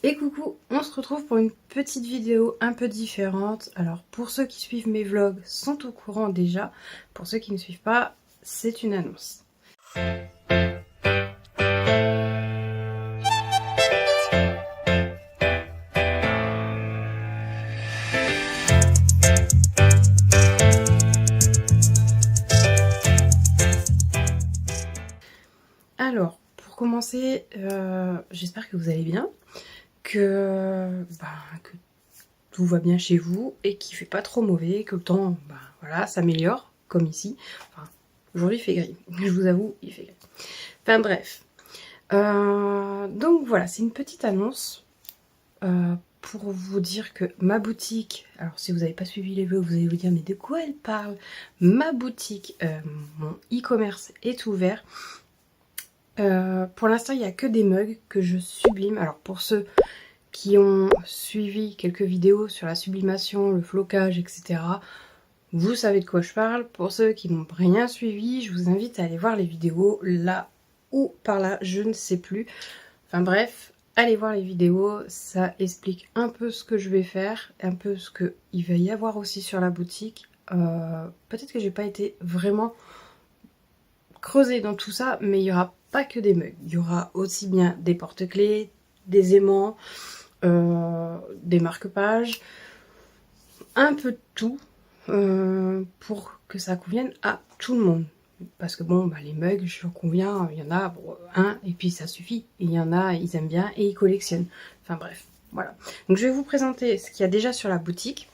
Et coucou, on se retrouve pour une petite vidéo un peu différente. Alors pour ceux qui suivent mes vlogs sont au courant déjà, pour ceux qui ne suivent pas, c'est une annonce. Alors pour commencer, j'espère que vous allez bien, que tout va bien chez vous et qu'il fait pas trop mauvais, que le temps voilà, s'améliore comme ici. Enfin, aujourd'hui il fait gris, je vous avoue, il fait gris. Enfin bref. Donc voilà, c'est une petite annonce pour vous dire que ma boutique, alors si vous n'avez pas suivi les vlogs, vous allez vous dire mais de quoi elle parle? Ma boutique, mon e-commerce est ouvert. Pour l'instant, il n'y a que des mugs que je sublime. Alors pour ceux qui ont suivi quelques vidéos sur la sublimation, le flocage, etc., vous savez de quoi je parle. Pour ceux qui n'ont rien suivi, je vous invite à aller voir les vidéos là ou par là, je ne sais plus. Enfin bref, allez voir les vidéos, ça explique un peu ce que je vais faire, un peu ce qu'il va y avoir aussi sur la boutique. Peut-être que j'ai pas été vraiment creusée dans tout ça, mais il n'y aura pas que des mugs. Il y aura aussi bien des porte-clés, des aimants, des marque-pages, un peu de tout pour que ça convienne à tout le monde. Parce que bon, les mugs, je conviens, il y en a un et puis ça suffit. Et il y en a, ils aiment bien et ils collectionnent. Enfin bref, voilà. Donc je vais vous présenter ce qu'il y a déjà sur la boutique.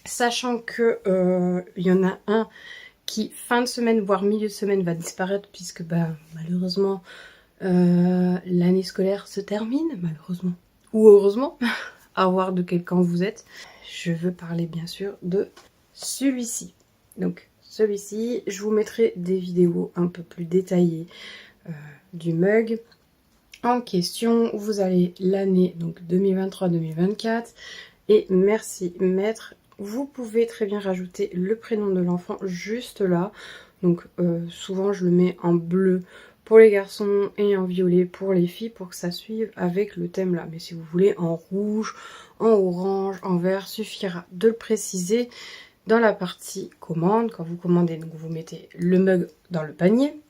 Sachant que il y en a un qui, fin de semaine, voire milieu de semaine, va disparaître puisque malheureusement, l'année scolaire se termine, malheureusement. Ou heureusement, à voir de quel camp vous êtes. Je veux parler bien sûr de celui-ci. Donc celui-ci, je vous mettrai des vidéos un peu plus détaillées du mug en question. Vous avez l'année donc 2023-2024 et merci maître. Vous pouvez très bien rajouter le prénom de l'enfant juste là. Donc souvent je le mets en bleu pour les garçons et en violet pour les filles pour que ça suive avec le thème là. Mais si vous voulez en rouge, en orange, en vert, suffira de le préciser dans la partie commande. Quand vous commandez, donc vous mettez le mug dans le panier.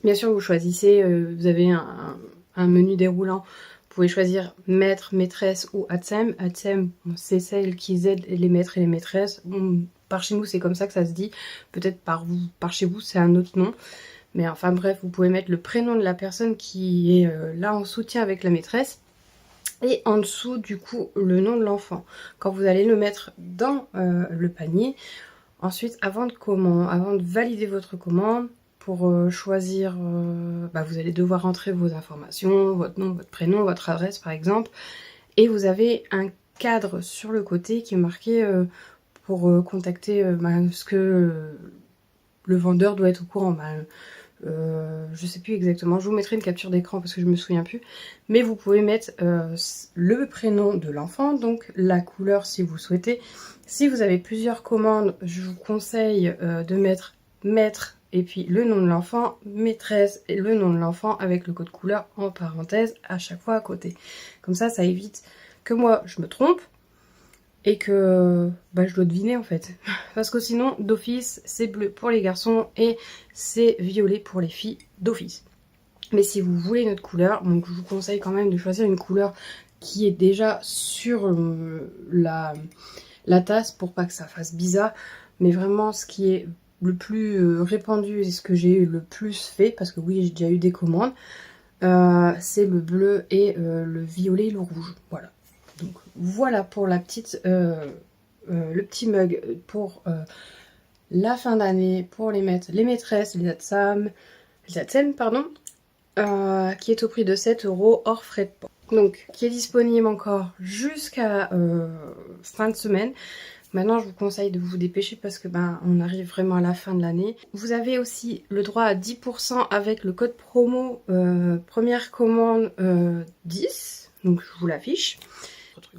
Bien sûr, vous choisissez, vous avez un menu déroulant. Vous pouvez choisir maître, maîtresse ou ATSEM. ATSEM, c'est celle qui aide les maîtres et les maîtresses. Bon, par chez nous, c'est comme ça que ça se dit. Peut-être par chez vous, c'est un autre nom. Mais enfin bref, vous pouvez mettre le prénom de la personne qui est là en soutien avec la maîtresse. Et en dessous, du coup, le nom de l'enfant. Quand vous allez le mettre dans le panier, ensuite, avant de valider votre commande, pour choisir, vous allez devoir entrer vos informations, votre nom, votre prénom, votre adresse par exemple. Et vous avez un cadre sur le côté qui est marqué pour contacter ce que le vendeur doit être au courant. Je sais plus exactement, je vous mettrai une capture d'écran parce que je me souviens plus, mais vous pouvez mettre le prénom de l'enfant, donc la couleur si vous souhaitez. Si vous avez plusieurs commandes, je vous conseille de mettre maître et puis le nom de l'enfant, maîtresse et le nom de l'enfant avec le code couleur en parenthèse à chaque fois à côté. Comme ça, ça évite que moi je me trompe et que je dois deviner en fait. Parce que sinon, d'office, c'est bleu pour les garçons et c'est violet pour les filles d'office. Mais si vous voulez une autre couleur, donc je vous conseille quand même de choisir une couleur qui est déjà sur la tasse pour pas que ça fasse bizarre. Mais vraiment ce qui est le plus répandu et ce que j'ai eu le plus fait, parce que oui, j'ai déjà eu des commandes, c'est le bleu et le violet et le rouge. Voilà. Donc voilà pour la petite, le petit mug pour la fin d'année, pour les maîtres, les maîtresses, les ATSEM, pardon, qui est au prix de 7 € hors frais de port. Donc qui est disponible encore jusqu'à fin de semaine. Maintenant, je vous conseille de vous dépêcher parce que on arrive vraiment à la fin de l'année. Vous avez aussi le droit à 10% avec le code promo première commande 10. Donc je vous l'affiche.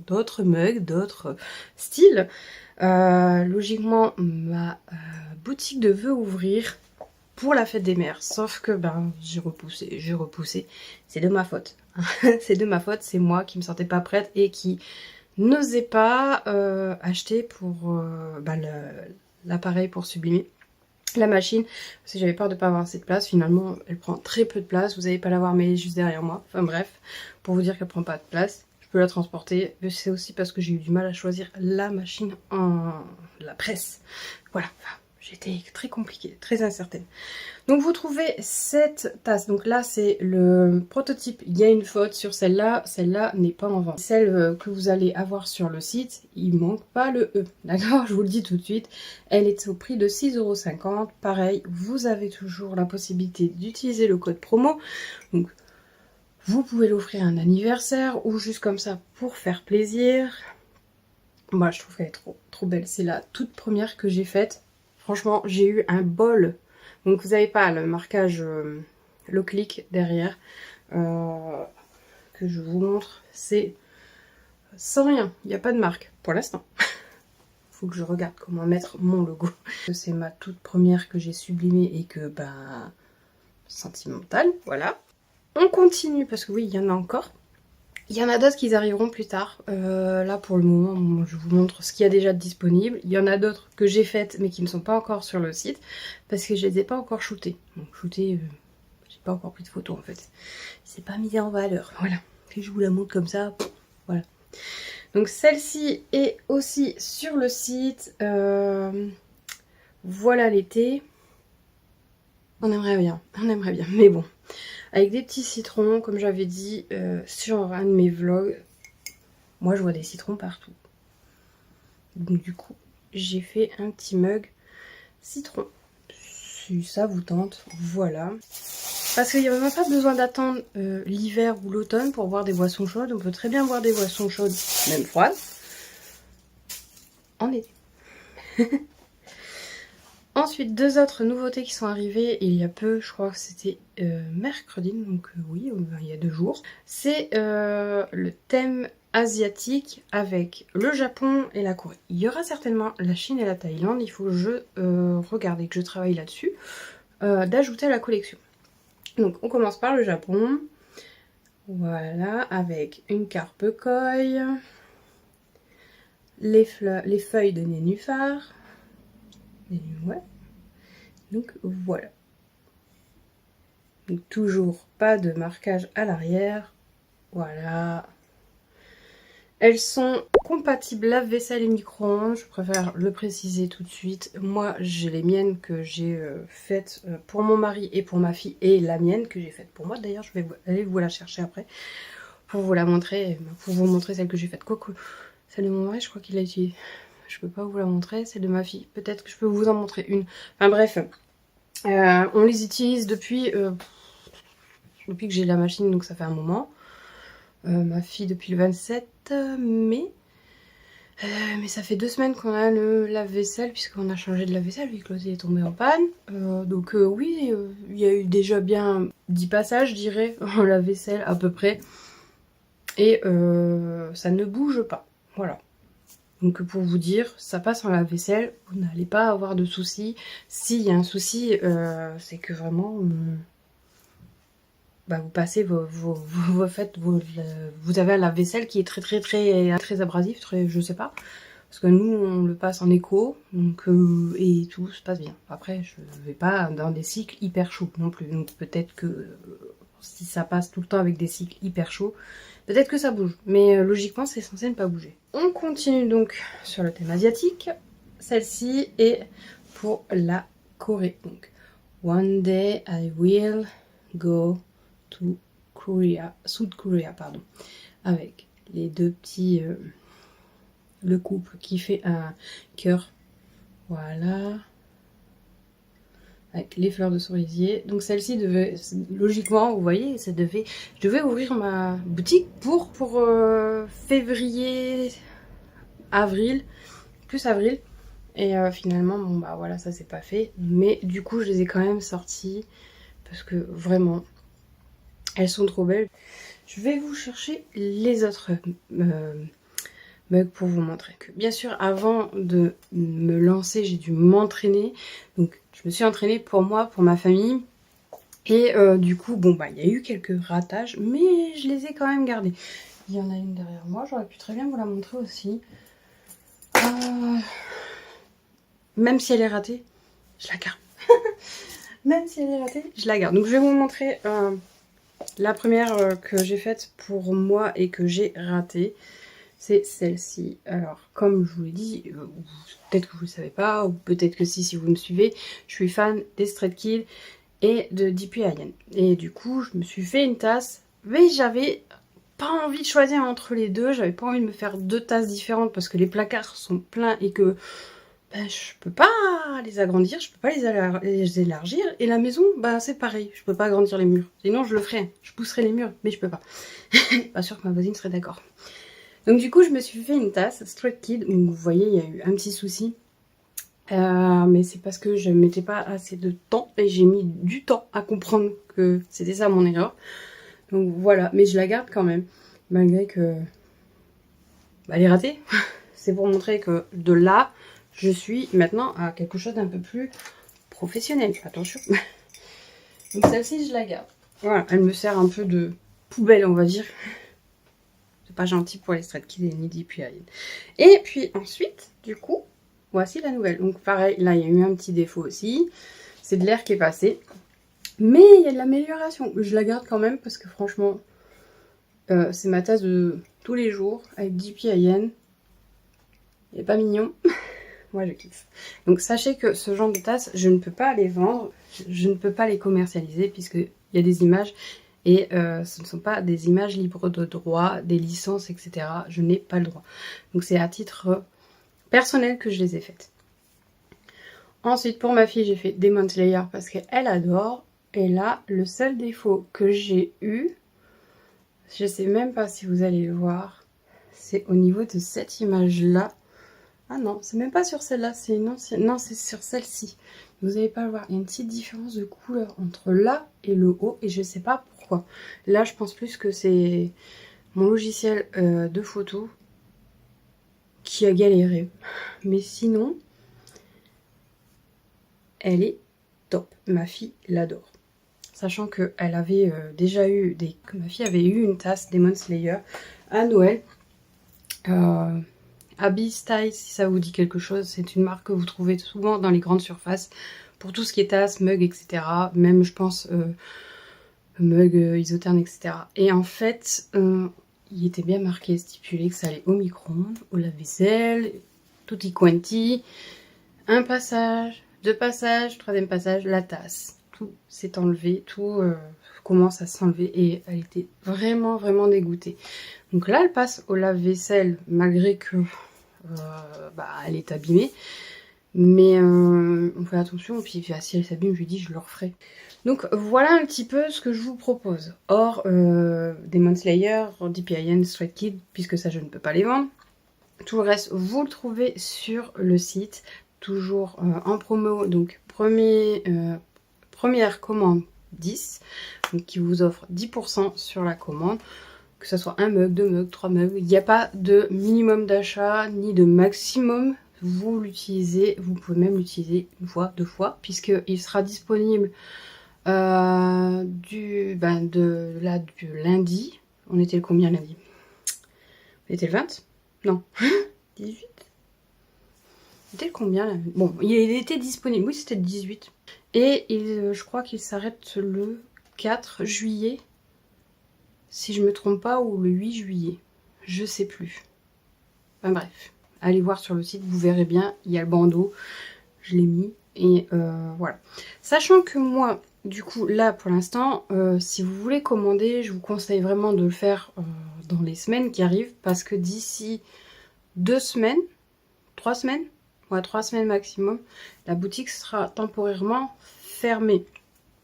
D'autres mugs, d'autres styles. Logiquement, ma boutique devait ouvrir pour la fête des mères. Sauf que ben j'ai repoussé. C'est de ma faute. C'est de ma faute, c'est moi qui me sentais pas prête et qui n'osais pas acheter pour l'appareil pour sublimer. La machine, parce que j'avais peur de pas avoir assez de place. Finalement, elle prend très peu de place. Vous n'allez pas la voir, mais elle est juste derrière moi. Enfin bref, pour vous dire qu'elle prend pas de place. Je peux la transporter. Mais c'est aussi parce que j'ai eu du mal à choisir la machine en la presse. Voilà, enfin, j'étais très compliquée, très incertaine. Donc vous trouvez cette tasse. Donc là c'est le prototype. Il y a une faute sur celle-là. Celle-là n'est pas en vente. Celle que vous allez avoir sur le site, il manque pas le E. D'accord, je vous le dis tout de suite. Elle est au prix de 6,50 €. Pareil, vous avez toujours la possibilité d'utiliser le code promo. Donc vous pouvez l'offrir à un anniversaire ou juste comme ça pour faire plaisir. Moi je trouve qu'elle est trop belle. C'est la toute première que j'ai faite. Franchement, j'ai eu un bol. Donc vous n'avez pas le marquage le clic derrière que je vous montre. C'est sans rien, il n'y a pas de marque pour l'instant. Faut que je regarde comment mettre mon logo. C'est ma toute première que j'ai sublimée et que ben sentimentale, voilà. On continue parce que oui, il y en a encore. Il y en a d'autres qui arriveront plus tard. Là pour le moment, je vous montre ce qu'il y a déjà disponible. Il y en a d'autres que j'ai faites mais qui ne sont pas encore sur le site parce que je les ai pas encore shootées. Donc shootées, j'ai pas encore pris de photos en fait. C'est pas mis en valeur. Voilà. Et je vous la montre comme ça. Voilà. Donc celle-ci est aussi sur le site. Voilà l'été. On aimerait bien, mais bon. Avec des petits citrons, comme j'avais dit sur un de mes vlogs. Moi, je vois des citrons partout. Donc, du coup, j'ai fait un petit mug citron. Si ça vous tente, voilà. Parce qu'il n'y a même pas besoin d'attendre l'hiver ou l'automne pour boire des boissons chaudes. On peut très bien boire des boissons chaudes, même froides, en été. Ensuite, deux autres nouveautés qui sont arrivées il y a peu, je crois que c'était mercredi, donc oui, il y a 2 jours. C'est le thème asiatique avec le Japon et la Corée. Il y aura certainement la Chine et la Thaïlande, il faut que je regarde et que je travaille là-dessus, d'ajouter à la collection. Donc on commence par le Japon, voilà, avec une carpe koi, les feuilles de nénuphar. Ouais. Donc voilà. Donc toujours pas de marquage à l'arrière. Voilà. Elles sont compatibles lave-vaisselle et micro-ondes. Je préfère le préciser tout de suite. Moi, j'ai les miennes que j'ai faites pour mon mari et pour ma fille. Et la mienne que j'ai faite pour moi. D'ailleurs, je vais aller vous la chercher après. Pour vous la montrer. Pour vous montrer celle que j'ai faite. Quoique, celle de mon mari, je crois qu'il l'a utilisée. Je peux pas vous la montrer, celle de ma fille. Peut-être que je peux vous en montrer une. Enfin bref, on les utilise depuis que j'ai la machine, donc ça fait un moment. Ma fille depuis le 27 mai. Mais ça fait 2 semaines qu'on a le lave-vaisselle, puisqu'on a changé de lave-vaisselle, vu que l'autre est tombé en panne. Donc oui, il y a eu déjà bien 10 passages, je dirais, en lave-vaisselle à peu près. Et ça ne bouge pas. Voilà. Donc pour vous dire, ça passe en lave-vaisselle, vous n'allez pas avoir de soucis. S'il y a un souci, c'est que vraiment, vous passez vous avez un lave-vaisselle qui est très abrasif, je sais pas. Parce que nous, on le passe en éco, donc et tout se passe bien. Après, je vais pas dans des cycles hyper chauds non plus. Donc peut-être que si ça passe tout le temps avec des cycles hyper chauds, peut-être que ça bouge. Mais logiquement, c'est censé ne pas bouger. On continue donc sur le thème asiatique. Celle-ci est pour la Corée. Donc, one day I will go to Korea, South Korea, pardon. Avec les deux petits, le couple qui fait un cœur. Voilà. Avec les fleurs de cerisier. Donc celle-ci devait, logiquement, vous voyez, je devais ouvrir ma boutique pour février, avril, plus avril. Et finalement, bon bah voilà, ça c'est pas fait. Mais du coup, je les ai quand même sorties parce que vraiment, elles sont trop belles. Je vais vous chercher les autres mug pour vous montrer. Bien sûr, avant de me lancer, j'ai dû m'entraîner. Donc, je me suis entraînée pour moi, pour ma famille. Et du coup, bon, bah, il y a eu quelques ratages, mais je les ai quand même gardés. Il y en a une derrière moi, j'aurais pu très bien vous la montrer aussi. Même si elle est ratée, je la garde. Même si elle est ratée, je la garde. Donc, je vais vous montrer la première que j'ai faite pour moi et que j'ai ratée. C'est celle-ci. Alors, comme je vous l'ai dit, peut-être que vous ne le savez pas, ou peut-être que si vous me suivez, je suis fan des Stray Kids et de DPIN. Et du coup, je me suis fait une tasse, mais j'avais pas envie de choisir entre les deux. J'avais pas envie de me faire deux tasses différentes parce que les placards sont pleins et que ben, je peux pas les agrandir, je peux pas les élargir. Et la maison, ben, c'est pareil, je peux pas agrandir les murs. Sinon, je le ferais, je pousserais les murs, mais je peux pas. Pas sûr que ma voisine serait d'accord. Donc du coup, je me suis fait une tasse Stray Kids. Vous voyez, il y a eu un petit souci. Mais c'est parce que je ne mettais pas assez de temps et j'ai mis du temps à comprendre que c'était ça mon erreur. Donc voilà, mais je la garde quand même, malgré que bah, elle est ratée. C'est pour montrer que de là, je suis maintenant à quelque chose d'un peu plus professionnel. Attention. Donc celle-ci, je la garde. Voilà, elle me sert un peu de poubelle, on va dire. C'est pas gentil pour les Stray Kids et ni DPI. Et puis ensuite, du coup, voici la nouvelle. Donc pareil, là il y a eu un petit défaut aussi. C'est de l'air qui est passé. Mais il y a de l'amélioration. Je la garde quand même parce que franchement, c'est ma tasse de tous les jours avec DPIN. Il n'est pas mignon. Moi je kiffe. Donc sachez que ce genre de tasse, je ne peux pas les vendre. Je ne peux pas les commercialiser puisqu'il y a des images. Et ce ne sont pas des images libres de droit, des licences, etc. Je n'ai pas le droit. Donc c'est à titre personnel que je les ai faites. Ensuite, pour ma fille, j'ai fait Demon Slayer parce qu'elle adore. Et là, le seul défaut que j'ai eu, je sais même pas si vous allez le voir, c'est au niveau de cette image-là. Ah non, c'est même pas sur celle-là, c'est une ancienne. Non, c'est sur celle-ci. Vous n'allez pas le voir, il y a une petite différence de couleur entre là et le haut, et je sais pas pourquoi. Là, je pense plus que c'est mon logiciel de photo qui a galéré. Mais sinon, elle est top. Ma fille l'adore. Sachant qu'elle avait déjà eu que ma fille avait eu une tasse Demon Slayer à Noël. Abyss Style, si ça vous dit quelque chose, c'est une marque que vous trouvez souvent dans les grandes surfaces pour tout ce qui est tasse, mug, etc. Même, je pense, mug isotherme, etc. Et en fait, il était bien marqué, stipulé que ça allait au micro-ondes, au lave-vaisselle, tutti quanti, un passage, deux passages, troisième passage, la tasse. Tout s'est enlevé, tout commence à s'enlever et elle était vraiment, vraiment dégoûtée. Donc là, elle passe au lave-vaisselle malgré que elle est abîmée. Mais on fait attention, et puis si elle s'abîme, je lui dis, je le referai. Donc voilà un petit peu ce que je vous propose. Hors Demon Slayer, DPIN, Stray Kids, puisque ça je ne peux pas les vendre. Tout le reste, vous le trouvez sur le site, toujours en promo. Donc première commande 10, donc qui vous offre 10% sur la commande. Que ce soit un mug, deux mugs, trois mugs, il n'y a pas de minimum d'achat ni de maximum. Vous l'utilisez, vous pouvez même l'utiliser une fois, deux fois, puisqu'il sera disponible du lundi. On était le combien lundi? On était le 20? Non. 18? C'était le combien là? Bon, il était disponible. Oui, c'était le 18. Et je crois qu'il s'arrête le 4 juillet. Si je me trompe pas, ou le 8 juillet. Je sais plus. Enfin bref. Allez voir sur le site, vous verrez bien. Il y a le bandeau. Je l'ai mis. Et voilà. Sachant que moi, du coup, là pour l'instant, si vous voulez commander, je vous conseille vraiment de le faire dans les semaines qui arrivent. Parce que d'ici 2 semaines, 3 semaines, ouais, 3 semaines maximum, la boutique sera temporairement fermée.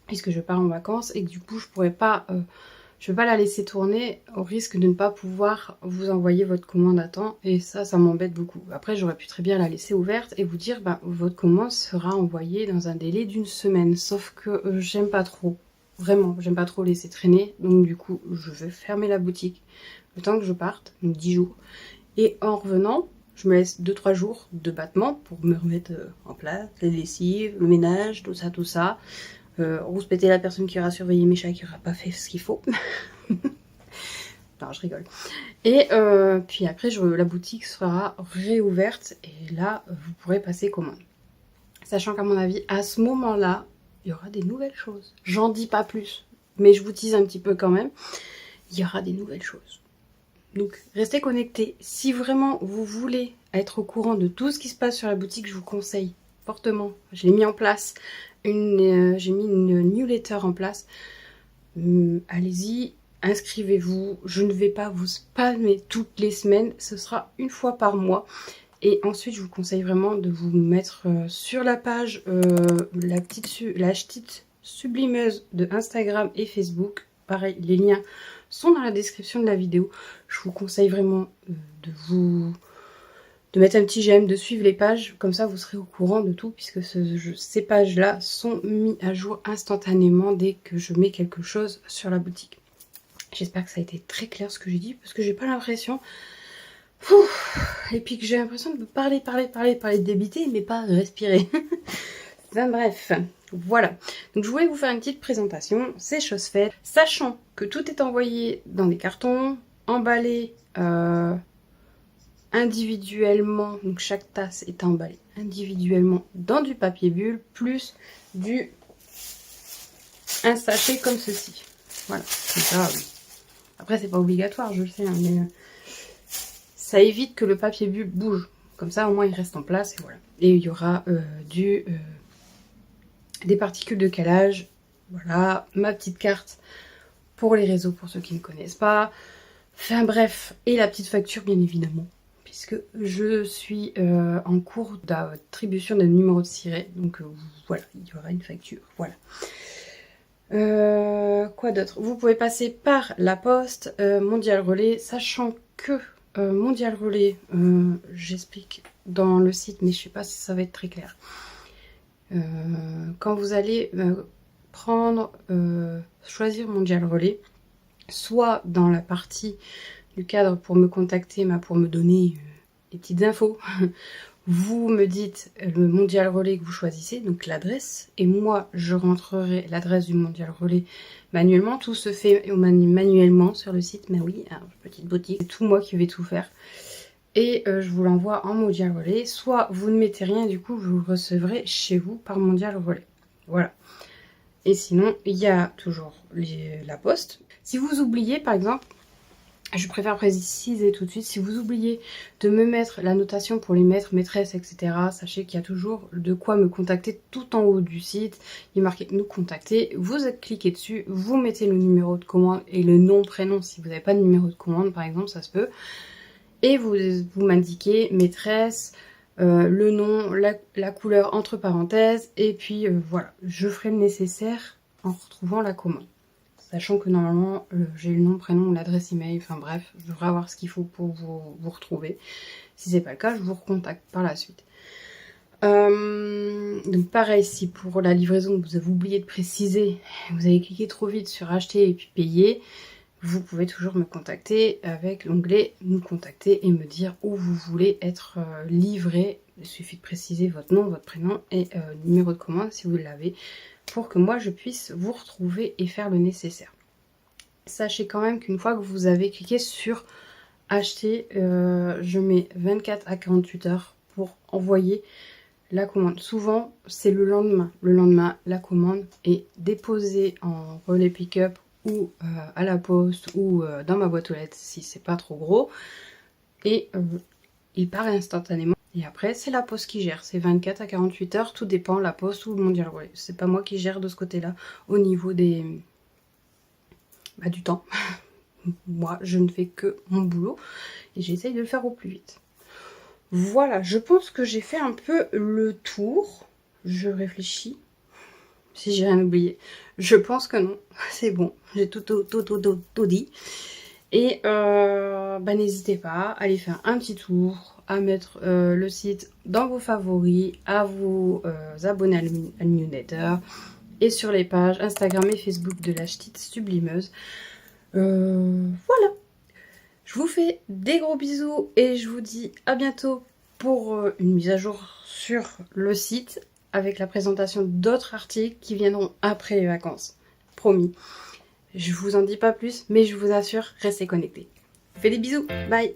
Puisque je pars en vacances et que du coup, je pourrais pas... je ne vais pas la laisser tourner au risque de ne pas pouvoir vous envoyer votre commande à temps. Et ça m'embête beaucoup. Après, j'aurais pu très bien la laisser ouverte et vous dire, votre commande sera envoyée dans un délai d'1 semaine. Sauf que j'aime pas trop. Vraiment, j'aime pas trop laisser traîner. Donc du coup, je vais fermer la boutique le temps que je parte, donc 10 jours. Et en revenant, je me laisse 2-3 jours de battement pour me remettre en place, les lessives, le ménage, tout ça, tout ça. Rouspéter la personne qui aura surveillé mes chats qui aura pas fait ce qu'il faut. Non, je rigole. Et puis après, la boutique sera réouverte et là, vous pourrez passer commande. Sachant qu'à mon avis, à ce moment-là, il y aura des nouvelles choses. J'en dis pas plus, mais je vous tease un petit peu quand même. Il y aura des nouvelles choses. Donc, restez connectés. Si vraiment vous voulez être au courant de tout ce qui se passe sur la boutique, je vous conseille fortement. Je l'ai mis en place. J'ai mis une newsletter en place. Allez-y, inscrivez-vous. Je ne vais pas vous spammer toutes les semaines. Ce sera une fois par mois. Et ensuite, je vous conseille vraiment de vous mettre sur la page la petite sublimeuse de Instagram et Facebook. Pareil, les liens sont dans la description de la vidéo. Je vous conseille vraiment de mettre un petit j'aime, de suivre les pages. Comme ça, vous serez au courant de tout, puisque ces pages-là sont mises à jour instantanément dès que je mets quelque chose sur la boutique. J'espère que ça a été très clair ce que j'ai dit, parce que j'ai pas l'impression... Et puis que j'ai l'impression de parler, de débiter, mais pas respirer. Enfin bref, voilà. Donc je voulais vous faire une petite présentation, c'est chose faite. Sachant que tout est envoyé dans des cartons, emballé individuellement, donc chaque tasse est emballée individuellement dans du papier bulle, plus un sachet comme ceci. Voilà, comme ça. Après c'est pas obligatoire, je le sais, hein, mais... ça évite que le papier bulle bouge. Comme ça, au moins, il reste en place. Et voilà. Et il y aura des particules de calage. Voilà. Ma petite carte pour les réseaux, pour ceux qui ne connaissent pas. Enfin bref. Et la petite facture, bien évidemment. Puisque je suis en cours d'attribution d'un numéro de siret. Donc voilà, il y aura une facture. Voilà. Quoi d'autre? Vous pouvez passer par la poste Mondial Relais, sachant que Mondial Relais, j'explique dans le site, mais je sais pas si ça va être très clair. Quand vous allez choisir Mondial Relais, soit dans la partie du cadre pour me contacter, pour me donner des petites infos, vous me dites le Mondial Relais que vous choisissez, donc l'adresse, et moi je rentrerai l'adresse du Mondial Relais manuellement. Tout se fait manuellement sur le site, mais oui, petite boutique, c'est tout moi qui vais tout faire. Et je vous l'envoie en Mondial Relais. Soit vous ne mettez rien, du coup vous le recevrez chez vous par Mondial Relais. Voilà. Et sinon, il y a toujours la poste. Si vous oubliez, par exemple, je préfère préciser tout de suite, si vous oubliez de me mettre la notation pour les maîtres, maîtresses, etc., sachez qu'il y a toujours de quoi me contacter tout en haut du site. Il est marqué nous contacter, vous cliquez dessus, vous mettez le numéro de commande et le nom, prénom, si vous n'avez pas de numéro de commande par exemple, ça se peut. Et vous m'indiquez maîtresse, le nom, la couleur entre parenthèses, et puis voilà, je ferai le nécessaire en retrouvant la commande. Sachant que normalement, j'ai le nom, prénom, l'adresse email, enfin bref, je devrais avoir ce qu'il faut pour vous retrouver. Si c'est pas le cas, je vous recontacte par la suite. Donc pareil, si pour la livraison, vous avez oublié de préciser, vous avez cliqué trop vite sur acheter et puis payer, vous pouvez toujours me contacter avec l'onglet nous contacter et me dire où vous voulez être livré. Il suffit de préciser votre nom, votre prénom et numéro de commande si vous l'avez, pour que moi je puisse vous retrouver et faire le nécessaire. Sachez quand même qu'une fois que vous avez cliqué sur acheter, je mets 24 à 48 heures pour envoyer la commande. Souvent c'est le lendemain. Le lendemain, la commande est déposée en relais pick-up ou à la poste ou dans ma boîte aux lettres si c'est pas trop gros. Et il part instantanément. Et après, c'est la poste qui gère. C'est 24 à 48 heures, tout dépend, la poste ou le Mondial Relais. C'est pas moi qui gère de ce côté-là, au niveau du temps. Moi, je ne fais que mon boulot et j'essaye de le faire au plus vite. Voilà, je pense que j'ai fait un peu le tour. Je réfléchis si j'ai rien oublié. Je pense que non, c'est bon, j'ai tout dit. Et n'hésitez pas à aller faire un petit tour, à mettre le site dans vos favoris, à vous abonner à la newsletter et sur les pages Instagram et Facebook de la petite sublimeuse. Voilà. Je vous fais des gros bisous et je vous dis à bientôt pour une mise à jour sur le site avec la présentation d'autres articles qui viendront après les vacances. Promis. Je vous en dis pas plus, mais je vous assure, restez connectés. Je vous fais des bisous. Bye.